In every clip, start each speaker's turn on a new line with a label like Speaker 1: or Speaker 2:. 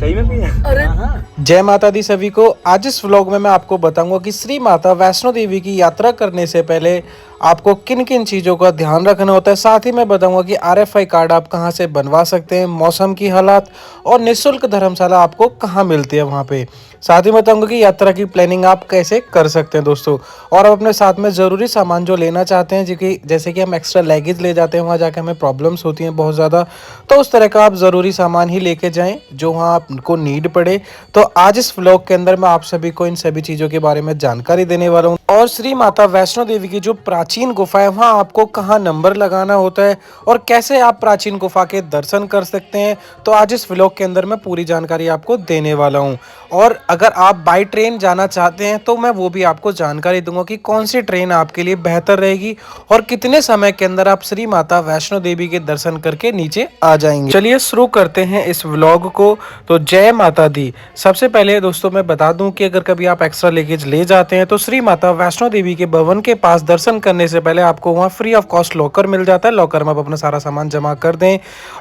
Speaker 1: सही में भी है।
Speaker 2: अरे
Speaker 3: जय माता दी सभी को। आज इस व्लॉग में मैं आपको बताऊंगा कि श्री माता वैष्णो देवी की यात्रा करने से पहले आपको किन किन चीज़ों का ध्यान रखना होता है। साथ ही मैं बताऊंगा कि आरएफआई कार्ड आप कहां से बनवा सकते हैं, मौसम की हालात और निःशुल्क धर्मशाला आपको कहां मिलती है वहां पे। साथ ही बताऊंगा कि यात्रा की प्लानिंग आप कैसे कर सकते हैं दोस्तों। और आप अपने साथ में ज़रूरी सामान जो लेना चाहते हैं, जैसे कि हम एक्स्ट्रा लगेज ले जाते हैं, वहाँ जाकर हमें प्रॉब्लम्स होती हैं बहुत ज़्यादा, तो उस तरह का आप ज़रूरी सामान ही लेके जाएं जो वहाँ आपको नीड पड़े। तो आज इस व्लॉग के अंदर मैं आप सभी को इन सभी चीज़ों के बारे में जानकारी देने वाला हूँ। और श्री माता वैष्णो देवी की जो प्राचीन गुफा है वहाँ आपको कहाँ नंबर लगाना होता है और कैसे आप प्राचीन गुफा के दर्शन कर सकते हैं, तो आज इस व्लॉग के अंदर मैं पूरी जानकारी आपको देने वाला हूँ। और अगर आप बाई ट्रेन जाना चाहते हैं तो मैं वो भी आपको जानकारी दूंगा कि कौन सी ट्रेन आपके लिए बेहतर रहेगी और कितने समय के अंदर आप श्री माता वैष्णो देवी के दर्शन करके नीचे आ जाएंगे। चलिए शुरू करते हैं इस व्लॉग को। तो जय माता दी। सबसे पहले दोस्तों मैं बता दूं कि अगर कभी आप एक्स्ट्रा लगेज ले जाते हैं तो श्री माता वैष्णो देवी के भवन के पास दर्शन करने से पहले आपको वहां फ्री ऑफ कॉस्ट लॉकर मिल जाता है। लॉकर में आप अपना सारा सामान जमा कर दें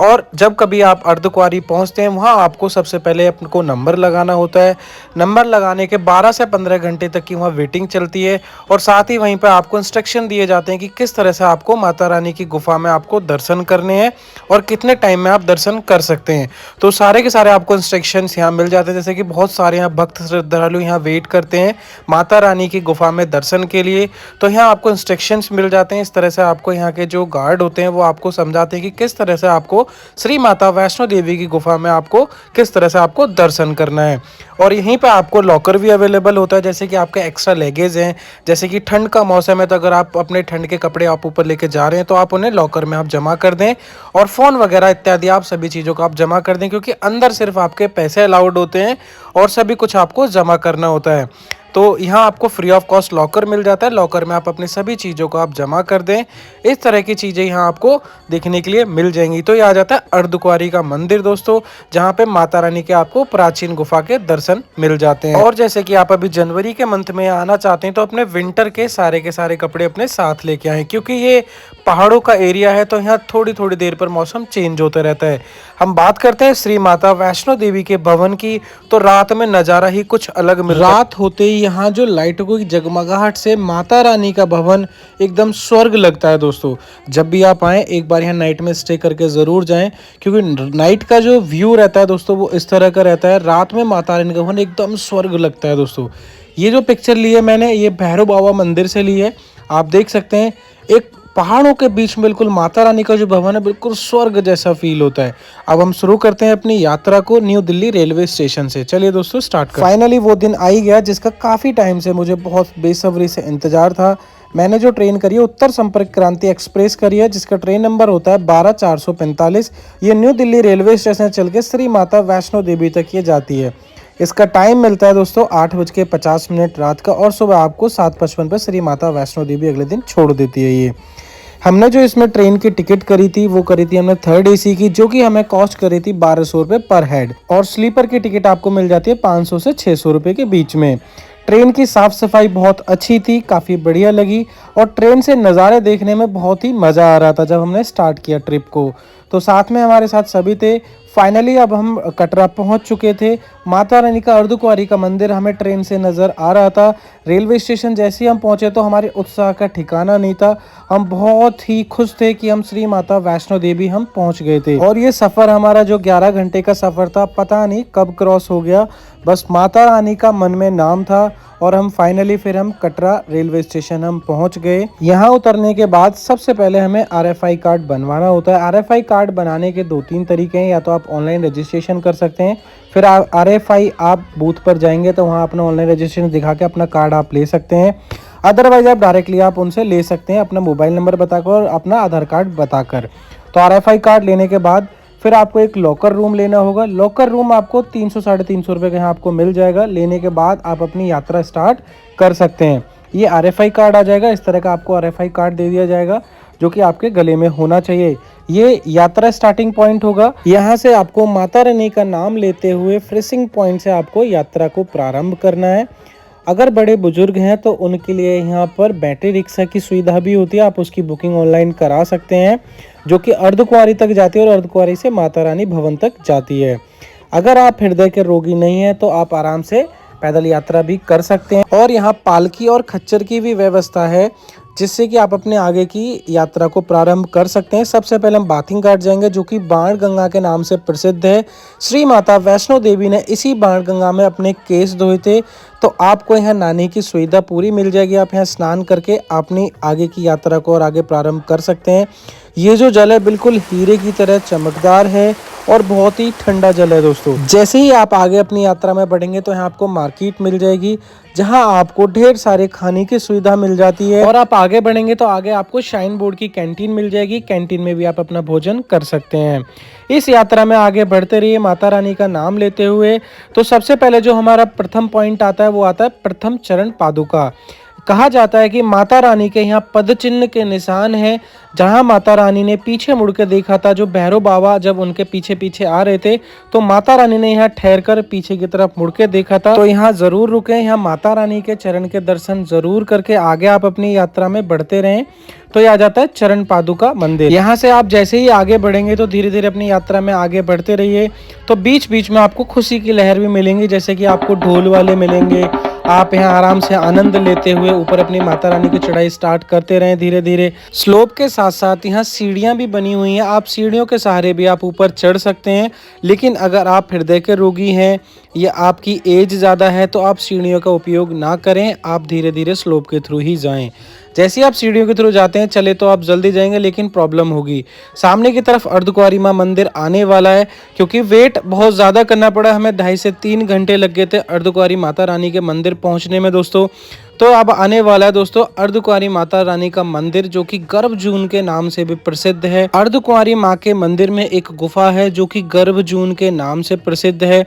Speaker 3: और जब कभी आप अर्धकुंवारी पहुंचते हैं वहां आपको सबसे पहले आपको नंबर लगाना होता है। नंबर लगाने के 12 से 15 घंटे तक की वहाँ वेटिंग चलती है और साथ ही वहीं पर आपको इंस्ट्रक्शन दिए जाते हैं कि किस तरह से आपको माता रानी की गुफा में आपको दर्शन करने हैं और कितने टाइम में आप दर्शन कर सकते हैं। तो सारे के सारे आपको इंस्ट्रक्शंस यहाँ मिल जाते हैं। जैसे कि बहुत सारे यहाँ भक्त श्रद्धालु यहाँ वेट करते हैं माता रानी की गुफा में दर्शन के लिए, तो यहाँ आपको इंस्ट्रक्शंस मिल जाते हैं। इस तरह से आपको यहाँ के जो गार्ड होते हैं वो आपको समझाते हैं कि किस तरह से आपको श्री माता वैष्णो देवी की गुफा में आपको किस तरह से आपको दर्शन करना है। और यहीं पे आपको लॉकर भी अवेलेबल होता है, जैसे कि आपके एक्स्ट्रा लगेज हैं, जैसे कि ठंड का मौसम है तो अगर आप अपने ठंड के कपड़े आप ऊपर लेके जा रहे हैं तो आप उन्हें लॉकर में आप जमा कर दें और फ़ोन वगैरह इत्यादि आप सभी चीज़ों को आप जमा कर दें, क्योंकि अंदर सिर्फ आपके पैसे अलाउड होते हैं और सभी कुछ आपको जमा करना होता है। तो यहाँ आपको फ्री ऑफ कॉस्ट लॉकर मिल जाता है। लॉकर में आप अपनी सभी चीज़ों को आप जमा कर दें। इस तरह की चीज़ें यहाँ आपको देखने के लिए मिल जाएंगी। तो ये आ जाता है अर्धकुंवारी का मंदिर दोस्तों, जहाँ पे माता रानी के आपको प्राचीन गुफा के दर्शन मिल जाते हैं। और जैसे कि आप अभी जनवरी के मंथ में आना चाहते हैं तो अपने विंटर के सारे कपड़े अपने साथ लेके आएँ, क्योंकि ये पहाड़ों का एरिया है तो यहाँ थोड़ी थोड़ी देर पर मौसम चेंज होता रहता है। हम बात करते हैं श्री माता वैष्णो देवी के भवन की, तो रात में नज़ारा ही कुछ अलग मिलता है। रात होते ही यहाँ जो लाइटों की जगमगाहट से माता रानी का भवन एकदम स्वर्ग लगता है दोस्तों। जब भी आप आएँ एक बार यहाँ नाइट में स्टे करके ज़रूर जाएं, क्योंकि नाइट का जो व्यू रहता है दोस्तों वो इस तरह का रहता है। रात में माता रानी का भवन एकदम स्वर्ग लगता है दोस्तों। ये जो पिक्चर ली है मैंने, ये भैरव बाबा मंदिर से ली है। आप देख सकते हैं एक पहाड़ों के बीच में बिल्कुल माता रानी का जो भवन है बिल्कुल स्वर्ग जैसा फील होता है। अब हम शुरू करते हैं अपनी यात्रा को न्यू दिल्ली रेलवे स्टेशन से। चलिए दोस्तों स्टार्ट करते हैं। फाइनली वो दिन आ ही गया जिसका काफ़ी टाइम से मुझे बहुत बेसब्री से इंतजार था। मैंने जो ट्रेन करी है उत्तर संपर्क क्रांति एक्सप्रेस करी है, जिसका ट्रेन नंबर होता है 12445। ये न्यू दिल्ली रेलवे स्टेशन चल के श्री माता वैष्णो देवी तक ये जाती है। इसका टाइम मिलता है दोस्तों 8:50 रात का और सुबह आपको 7:55 पर श्री माता वैष्णो देवी अगले दिन छोड़ देती है। ये हमने जो इसमें ट्रेन की टिकट करी थी वो करी थी हमने 3rd AC की, जो कि हमें कॉस्ट करी थी 1200 रुपये पर हेड। और स्लीपर की टिकट आपको मिल जाती है 500 से 600 रुपये के बीच में। ट्रेन की साफ़ सफाई बहुत अच्छी थी, काफ़ी बढ़िया लगी और ट्रेन से नज़ारे देखने में बहुत ही मज़ा आ रहा था जब हमने स्टार्ट किया ट्रिप को। तो साथ में हमारे साथ सभी थे। फाइनली अब हम कटरा पहुंच चुके थे। माता रानी का अर्धकुंवारी का मंदिर हमें ट्रेन से नज़र आ रहा था। रेलवे स्टेशन जैसे ही हम पहुंचे तो हमारे उत्साह का ठिकाना नहीं था। हम बहुत ही खुश थे कि हम श्री माता वैष्णो देवी हम पहुंच गए थे। और ये सफ़र हमारा जो 11 घंटे का सफ़र था पता नहीं कब क्रॉस हो गया। बस माता रानी का मन में नाम था और हम फाइनली फिर हम कटरा रेलवे स्टेशन हम पहुंच गए। यहाँ उतरने के बाद सबसे पहले हमें RFI कार्ड बनवाना होता है। RFI कार्ड बनाने के 2-3 तरीके हैं। या तो आप ऑनलाइन रजिस्ट्रेशन कर सकते हैं, फिर RFI आप बूथ पर जाएंगे तो वहाँ अपना ऑनलाइन रजिस्ट्रेशन दिखा के अपना कार्ड आप ले सकते हैं। अदरवाइज आप डायरेक्टली आप उनसे ले सकते हैं अपना मोबाइल नंबर बताकर और अपना आधार कार्ड बताकर। तो RFI कार्ड लेने के बाद फिर आपको एक लॉकर रूम लेना होगा। लॉकर रूम आपको 300-350 रुपये का यहाँ आपको मिल जाएगा। लेने के बाद आप अपनी यात्रा स्टार्ट कर सकते हैं। ये RFI कार्ड आ जाएगा, इस तरह का आपको RFI कार्ड दे दिया जाएगा जो कि आपके गले में होना चाहिए। ये यात्रा स्टार्टिंग पॉइंट होगा। यहाँ से आपको माता रानी का नाम लेते हुए फ्रेसिंग पॉइंट से आपको यात्रा को प्रारंभ करना है। अगर बड़े बुजुर्ग हैं तो उनके लिए यहाँ पर बैटरी रिक्शा की सुविधा भी होती है। आप उसकी बुकिंग ऑनलाइन करा सकते हैं, जो कि अर्धकुंवारी तक जाती है और अर्धकुंवारी से माता रानी भवन तक जाती है। अगर आप हृदय के रोगी नहीं हैं तो आप आराम से पैदल यात्रा भी कर सकते हैं। और यहाँ पालकी और खच्चर की भी व्यवस्था है, जिससे कि आप अपने आगे की यात्रा को प्रारंभ कर सकते हैं। सबसे पहले हम बाथिंग घाट जाएंगे, जो कि बाण गंगा के नाम से प्रसिद्ध है। श्री माता वैष्णो देवी ने इसी बाण गंगा में अपने केस धोए थे, तो आपको यहाँ नहाने की सुविधा पूरी मिल जाएगी। आप यहाँ स्नान करके अपनी आगे की यात्रा को और आगे प्रारंभ कर सकते हैं। ये जो जल है बिल्कुल हीरे की तरह चमकदार है और बहुत ही ठंडा जल है दोस्तों। जैसे ही आप आगे अपनी यात्रा में बढ़ेंगे तो यहाँ आपको मार्केट मिल जाएगी, जहां आपको ढेर सारे खाने की सुविधा मिल जाती है। और आप आगे बढ़ेंगे तो आगे आपको शाइन बोर्ड की कैंटीन मिल जाएगी। कैंटीन में भी आप अपना भोजन कर सकते हैं। इस यात्रा में आगे बढ़ते रहिए माता रानी का नाम लेते हुए। तो सबसे पहले जो हमारा प्रथम पॉइंट आता है वो आता है प्रथम चरण पादुका। कहा जाता है कि माता रानी के यहाँ पद चिन्ह के निशान हैं, जहां माता रानी ने पीछे मुड़ के देखा था। जो भैरव बाबा जब उनके पीछे पीछे आ रहे थे तो माता रानी ने यहाँ ठहर कर पीछे की तरफ मुड़ के देखा था। तो यहाँ जरूर रुके, यहाँ माता रानी के चरण के दर्शन जरूर करके आगे आप अपनी यात्रा में बढ़ते रहें। तो यह आ जाता है चरण पादुका मंदिर। यहाँ से आप जैसे ही आगे बढ़ेंगे तो धीरे धीरे अपनी यात्रा में आगे बढ़ते रहिए। तो बीच बीच में आपको खुशी की लहर भी मिलेंगी, जैसे कि आपको ढोल वाले मिलेंगे। आप यहाँ आराम से आनंद लेते हुए ऊपर अपनी माता रानी की चढ़ाई स्टार्ट करते रहें धीरे धीरे। स्लोप के साथ साथ यहाँ सीढ़ियाँ भी बनी हुई हैं, आप सीढ़ियों के सहारे भी आप ऊपर चढ़ सकते हैं। लेकिन अगर आप हृदय के रोगी हैं या आपकी एज ज़्यादा है तो आप सीढ़ियों का उपयोग ना करें, आप धीरे धीरे स्लोप के थ्रू ही जाएं। जैसे ही आप सीढ़ियों के थ्रू जाते हैं चले तो आप जल्दी जाएंगे, लेकिन प्रॉब्लम होगी। सामने की तरफ अर्धकुंवारी माँ मंदिर आने वाला है, क्योंकि वेट बहुत ज़्यादा करना पड़ा। हमें 2.5 से 3 घंटे लग गए थे अर्धकुंवारी माता रानी के मंदिर पहुंचने में दोस्तों। तो अब आने वाला है दोस्तों अर्धकुंवारी माता रानी का मंदिर, जो कि गर्भजून के नाम से भी प्रसिद्ध है। अर्धकुंवारी माँ के मंदिर में एक गुफा है जो कि गर्भजून के नाम से प्रसिद्ध है।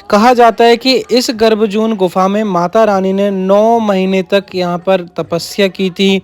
Speaker 3: कहा जाता है कि इस गर्भजून गुफा में माता रानी ने 9 महीने तक यहाँ पर तपस्या की थी।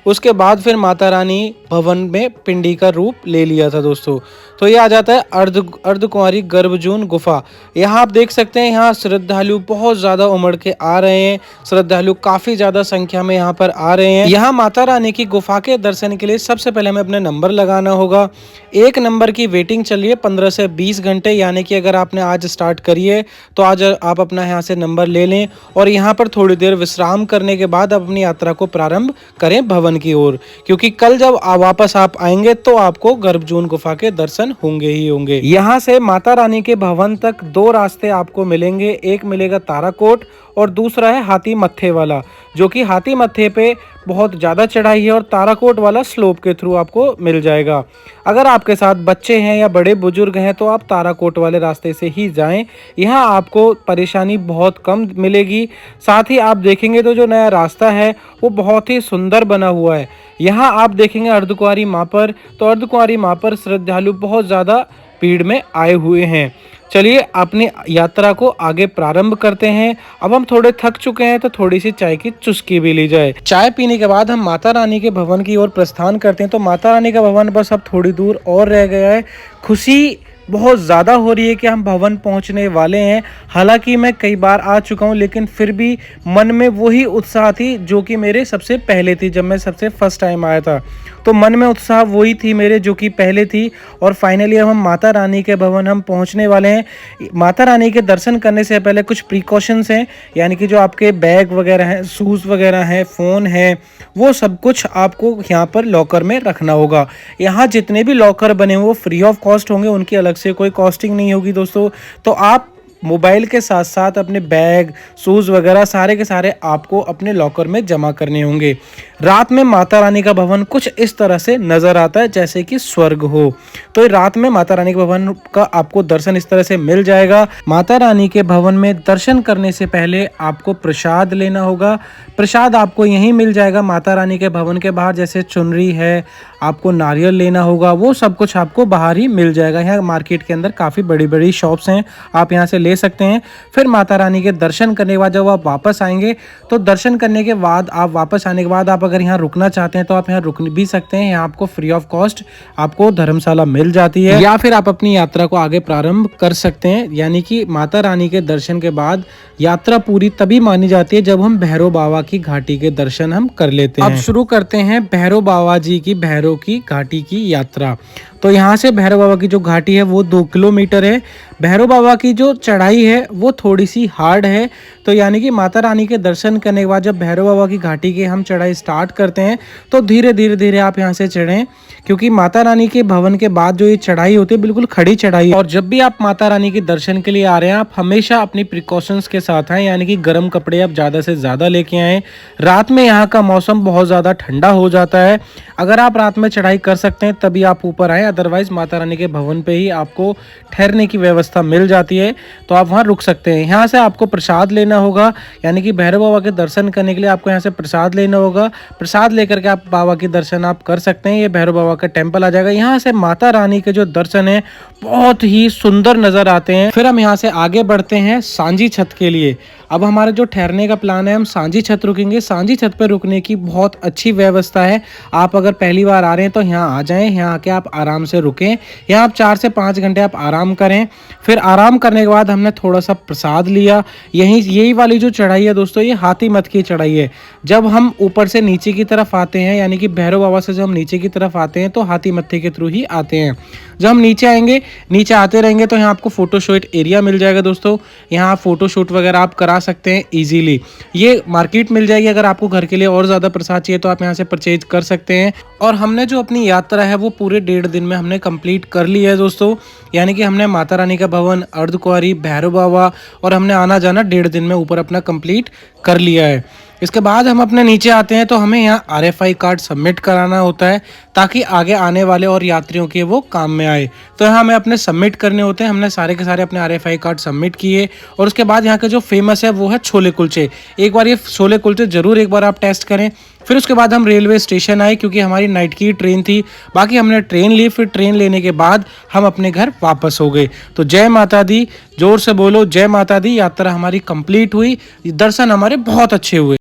Speaker 3: उसके बाद फिर माता रानी भवन में पिंडी का रूप ले लिया था दोस्तों। तो ये आ जाता है अर्धकुंवारी गर्भजून गुफा। यहाँ आप देख सकते हैं, यहाँ श्रद्धालु बहुत ज़्यादा उमड़ के आ रहे हैं। श्रद्धालु काफ़ी ज़्यादा संख्या में यहाँ पर आ रहे हैं। यहाँ माता रानी की गुफा के दर्शन के लिए सबसे पहले हमें अपने नंबर लगाना होगा। एक नंबर की वेटिंग चलिए 15 से 20 घंटे, यानी कि अगर आपने आज स्टार्ट करी है तो आज आप अपना यहाँ से नंबर ले लें और यहाँ पर थोड़ी देर विश्राम करने के बाद आप अपनी यात्रा को प्रारंभ करें भवन की ओर, क्योंकि कल जब वापस आप आएंगे तो आपको गर्भजून गुफा के दर्शन होंगे ही होंगे। यहाँ से माता रानी के भवन तक 2 रास्ते आपको मिलेंगे। एक मिलेगा ताराकोट और दूसरा है हाथी मत्थे वाला, जो कि हाथी मत्थे पे बहुत ज़्यादा चढ़ाई है और ताराकोट वाला स्लोप के थ्रू आपको मिल जाएगा। अगर आपके साथ बच्चे हैं या बड़े बुजुर्ग हैं तो आप ताराकोट वाले रास्ते से ही जाएं। यहाँ आपको परेशानी बहुत कम मिलेगी। साथ ही आप देखेंगे तो जो नया रास्ता है वो बहुत ही सुंदर बना हुआ है। यहाँ आप देखेंगे अर्धकुंवारी माँ पर, तो अर्धकुंवारी माँ पर श्रद्धालु बहुत ज़्यादा भीड़ में आए हुए हैं। चलिए अपनी यात्रा को आगे प्रारंभ करते हैं। अब हम थोड़े थक चुके हैं तो थोड़ी सी चाय की चुस्की भी ली जाए। चाय पीने के बाद हम माता रानी के भवन की ओर प्रस्थान करते हैं। तो माता रानी का भवन बस अब थोड़ी दूर और रह गया है। खुशी बहुत ज़्यादा हो रही है कि हम भवन पहुंचने वाले हैं। हालांकि मैं कई बार आ चुका हूं, लेकिन फिर भी मन में वही उत्साह थी जो कि मेरे सबसे पहले थी जब मैं सबसे फर्स्ट टाइम आया था। तो मन में उत्साह वही थी मेरे जो कि पहले थी। और फाइनली अब हम माता रानी के भवन हम पहुंचने वाले हैं। माता रानी के दर्शन करने से पहले कुछ प्रिकॉशंस हैं, यानी कि जो आपके बैग वगैरह हैं, शूज़ वगैरह हैं, फ़ोन है, वो सब कुछ आपको यहाँ पर लॉकर में रखना होगा। यहाँ जितने भी लॉकर बने हुए वो फ्री ऑफ कॉस्ट होंगे, उनकी अलग से कोई कॉस्टिंग नहीं होगी दोस्तों। तो आप मोबाइल के साथ साथ अपने बैग, शूज़ वगैरह सारे के सारे आपको अपने लॉकर में जमा करने होंगे। रात में माता रानी का भवन कुछ इस तरह से नज़र आता है जैसे कि स्वर्ग हो। तो रात में माता रानी के भवन का आपको दर्शन इस तरह से मिल जाएगा। माता रानी के भवन में दर्शन करने से पहले आपको प्रसाद लेना होगा। प्रसाद आपको यहीं मिल जाएगा माता रानी के भवन के बाहर, जैसे चुनरी है, आपको नारियल लेना होगा, वो सब कुछ आपको बाहर ही मिल जाएगा। यहाँ मार्केट के अंदर काफ़ी बड़ी बड़ी शॉप्स हैं, आप यहाँ से ले सकते हैं। फिर माता रानी के दर्शन करने के बाद जब आप वापस आएंगे तो दर्शन करने के बाद आप वापस आने के बाद आप अगर यहाँ रुकना चाहते हैं तो आप यहाँ रुक भी सकते हैं। यहाँ आपको फ्री ऑफ कॉस्ट आपको धर्मशाला मिल जाती है, या फिर आप अपनी यात्रा को आगे प्रारंभ कर सकते हैं। यानी कि माता रानी के दर्शन के बाद यात्रा पूरी तभी मानी जाती है जब हम भैरव बाबा की घाटी के दर्शन हम कर लेते हैं। अब शुरू करते हैं भैरव बाबा जी की भैरव की घाटी की यात्रा। तो यहाँ से भैरव बाबा की जो घाटी है वो 2 किलोमीटर है। भैरव बाबा की जो चढ़ाई है वो थोड़ी सी हार्ड है, तो यानी कि माता रानी के दर्शन करने के बाद जब भैरव बाबा की घाटी की हम चढ़ाई स्टार्ट करते हैं तो धीरे धीरे धीरे आप यहाँ से चढ़ें, क्योंकि माता रानी के भवन के बाद जो ये चढ़ाई होती है बिल्कुल खड़ी चढ़ाई है। और जब भी आप माता रानी के दर्शन के लिए आ रहे हैं आप हमेशा अपनी प्रिकॉशंस के साथ आएँ, यानी कि गर्म कपड़े आप ज़्यादा से ज़्यादा लेके आएँ। रात में यहाँ का मौसम बहुत ज़्यादा ठंडा हो जाता है, अगर आप रात में चढ़ाई कर सकते हैं तभी आप ऊपर आएँ, अदरवाइज़ माता रानी के भवन पे ही आपको ठहरने की व्यवस्था मिल जाती है, तो आप वहाँ रुक सकते हैं। यहाँ से आपको प्रसाद लेना होगा, यानी कि भैरव बाबा के दर्शन करने के लिए आपको यहाँ से प्रसाद लेना होगा। प्रसाद लेकर के आप बाबा के दर्शन आप कर सकते हैं। ये भैरव बाबा का टेम्पल आ जाएगा। यहाँ से माता रानी के जो दर्शन है बहुत ही सुंदर नज़र आते हैं। फिर हम यहाँ से आगे बढ़ते हैं सांझी छत के लिए। अब हमारा जो ठहरने का प्लान है, हम सांझी छत रुकेंगे। सांझी छत पर रुकने की बहुत अच्छी व्यवस्था है। आप अगर पहली बार आ रहे हैं तो यहाँ आ जाएं, यहाँ आके आप आराम से रुकें। यहाँ आप 4 से 5 घंटे आप आराम करें। फिर आराम करने के बाद हमने थोड़ा सा प्रसाद लिया। यही वाली जो चढ़ाई है दोस्तों, ये हाथी मत की चढ़ाई है। जब हम ऊपर से नीचे की तरफ आते हैं, यानी कि भैरव बाबा से जब हम नीचे की तरफ आते हैं तो हाथी मत्थे के थ्रू ही आते हैं। जब हम नीचे आएंगे, नीचे आते रहेंगे तो यहाँ आपको फोटो शूट एरिया मिल जाएगा दोस्तों। यहाँ आप फोटो शूट वगैरह आप करा सकते हैं इजीली। ये मार्केट मिल जाएगी, अगर आपको घर के लिए और ज़्यादा प्रसाद चाहिए तो आप यहाँ से परचेज कर सकते हैं। और हमने जो अपनी यात्रा है वो पूरे 1.5 दिन में हमने कंप्लीट कर ली है दोस्तों, यानी कि हमने माता रानी का भवन, अर्धकुंवारी, भैरव बाबा और हमने आना जाना 1.5 दिन में ऊपर अपना कंप्लीट कर लिया है। इसके बाद हम अपने नीचे आते हैं तो हमें यहाँ RFI कार्ड सबमिट कराना होता है, ताकि आगे आने वाले और यात्रियों के वो काम में आए। तो यहाँ हमें अपने सबमिट करने होते हैं। हमने सारे के सारे अपने RFI कार्ड सबमिट किए। और उसके बाद यहाँ के जो फेमस है वो है छोले कुलचे। एक बार ये छोले कुलचे ज़रूर एक बार आप टेस्ट करें। फिर उसके बाद हम रेलवे स्टेशन आए, क्योंकि हमारी नाइट की ट्रेन थी। बाकी हमने ट्रेन ली। फिर ट्रेन लेने के बाद हम अपने घर वापस हो गए। तो जय माता दी, जोर से बोलो जय माता दी। यात्रा हमारी कंप्लीट हुई, दर्शन हमारे बहुत अच्छे हुए।